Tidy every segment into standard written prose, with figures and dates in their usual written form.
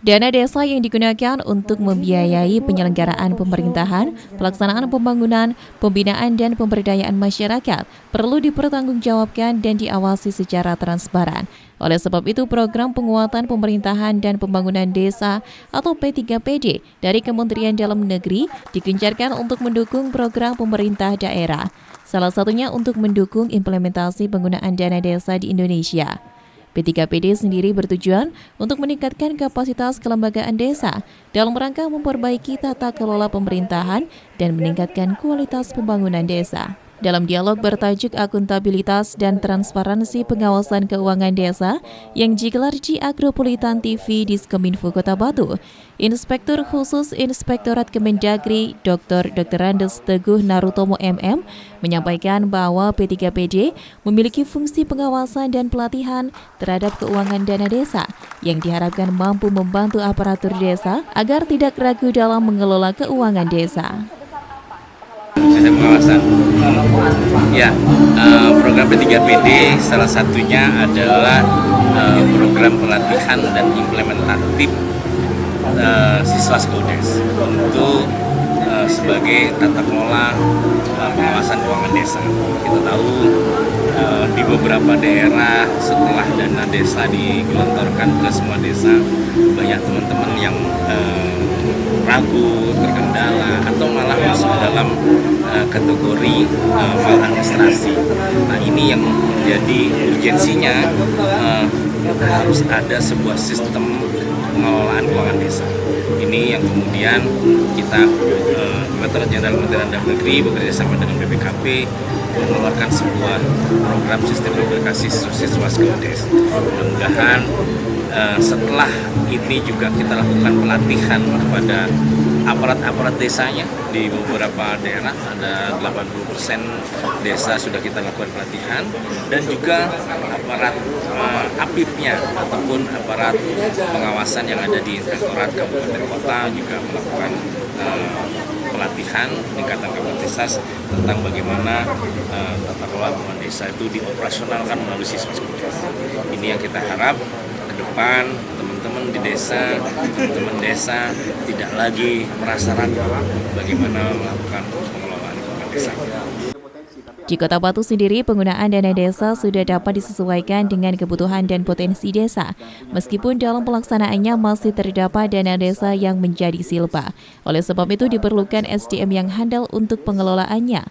Dana desa yang digunakan untuk membiayai penyelenggaraan pemerintahan, pelaksanaan pembangunan, pembinaan dan pemberdayaan masyarakat perlu dipertanggungjawabkan dan diawasi secara transparan. Oleh sebab itu, program penguatan pemerintahan dan pembangunan desa atau P3PD dari Kementerian Dalam Negeri digencarkan untuk mendukung program pemerintah daerah. Salah satunya untuk mendukung implementasi penggunaan dana desa di Indonesia. P3PD sendiri bertujuan untuk meningkatkan kapasitas kelembagaan desa dalam rangka memperbaiki tata kelola pemerintahan dan meningkatkan kualitas pembangunan desa. Dalam dialog bertajuk Akuntabilitas dan Transparansi Pengawasan Keuangan Desa yang digelar di Agropolitan TV di Kominfo Kota Batu, Inspektur Khusus Inspektorat Kemendagri Dr. Andes Teguh Narutomo MM menyampaikan bahwa P3PD memiliki fungsi pengawasan dan pelatihan terhadap keuangan dana desa yang diharapkan mampu membantu aparatur desa agar tidak ragu dalam mengelola keuangan desa. Sistem pengawasan. Ya, program P3PD salah satunya adalah program pelatihan dan implementatif siswa Skodes untuk sebagai tata kelola pengawasan keuangan desa. Kita tahu di beberapa daerah setelah dana desa digelontorkan ke semua desa, banyak teman-teman yang ragu, terkendala, atau malah masuk dalam kategori maladministrasi. Nah, ini yang menjadi urgensinya, harus ada sebuah sistem pengelolaan keuangan desa. Ini yang kemudian kita Direktorat Jenderal Kementerian Dalam Negeri bekerja sama dengan BPKP mengeluarkan sebuah program sistem aplikasi siswa Skodes. Mudah-mudahan setelah ini juga kita lakukan pelatihan kepada aparat-aparat desanya di beberapa daerah, ada 80% desa sudah kita lakukan pelatihan, dan juga aparat APIP-nya ataupun aparat pengawasan yang ada di inspektorat kabupaten kota juga melakukan pelatihan peningkatan kapasitas tentang bagaimana tata kelola keuangan desa itu dioperasionalkan melalui siswa Skodes. Ini yang kita harap ke depan teman-teman di desa, teman-teman desa tidak lagi merasa ragu bagaimana melakukan pengelolaan keuangan desa. Di Kota Batu sendiri, penggunaan dana desa sudah dapat disesuaikan dengan kebutuhan dan potensi desa. Meskipun dalam pelaksanaannya masih terdapat dana desa yang menjadi silpa. Oleh sebab itu diperlukan SDM yang handal untuk pengelolaannya.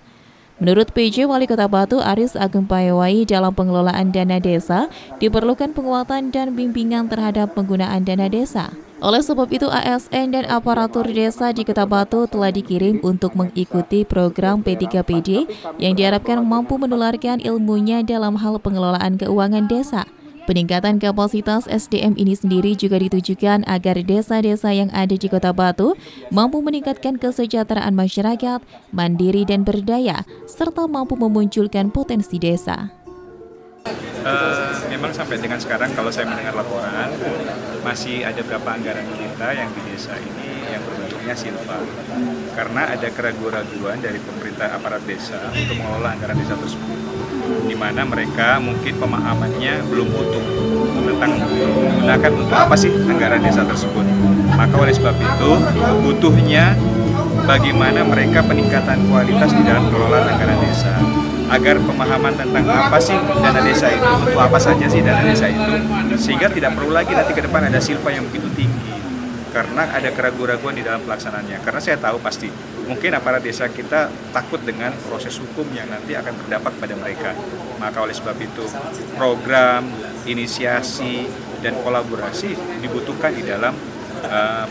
Menurut PJ Wali Kota Batu Aris Agung Payawai, dalam pengelolaan dana desa diperlukan penguatan dan bimbingan terhadap penggunaan dana desa. Oleh sebab itu, ASN dan aparatur desa di Kota Batu telah dikirim untuk mengikuti program P3PD yang diharapkan mampu menularkan ilmunya dalam hal pengelolaan keuangan desa. Peningkatan kapasitas SDM ini sendiri juga ditujukan agar desa-desa yang ada di Kota Batu mampu meningkatkan kesejahteraan masyarakat, mandiri dan berdaya, serta mampu memunculkan potensi desa. Memang sampai dengan sekarang kalau saya mendengar laporan, masih ada beberapa anggaran kita yang di desa ini yang bentuknya silpa. Karena ada keraguan-keraguan dari pemerintah aparat desa untuk mengelola anggaran desa tersebut, di mana mereka mungkin pemahamannya belum utuh tentang menggunakan untuk apa sih anggaran desa tersebut. Maka oleh sebab itu butuhnya bagaimana mereka peningkatan kualitas di dalam pengelolaan anggaran desa, agar pemahaman tentang apa sih dana desa itu, untuk apa saja sih dana desa itu, sehingga tidak perlu lagi nanti ke depan ada silpa yang begitu tinggi karena ada keraguan-keraguan di dalam pelaksanaannya. Karena saya tahu pasti mungkin aparat desa kita takut dengan proses hukum yang nanti akan berdampak pada mereka. Maka oleh sebab itu program, inisiasi, dan kolaborasi dibutuhkan di dalam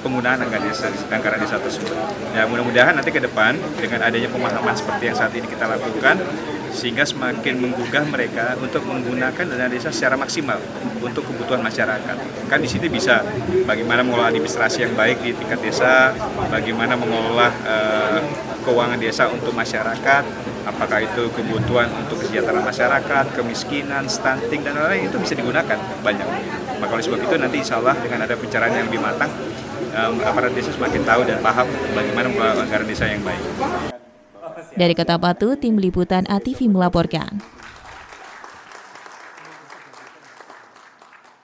penggunaan anggaran desa tersebut. Ya, mudah-mudahan nanti ke depan dengan adanya pemahaman seperti yang saat ini kita lakukan, sehingga semakin menggugah mereka untuk menggunakan dana desa secara maksimal untuk kebutuhan masyarakat. Kan di sini bisa bagaimana mengelola administrasi yang baik di tingkat desa, bagaimana mengelola keuangan desa untuk masyarakat, apakah itu kebutuhan untuk kesejahteraan masyarakat, kemiskinan, stunting, dan lain-lain, itu bisa digunakan banyak. Maka oleh sebab itu nanti insya Allah dengan ada pencerahan yang lebih matang, aparat desa semakin tahu dan paham bagaimana mengelola anggaran desa yang baik. Dari Kota Batu, Tim Liputan ATV melaporkan.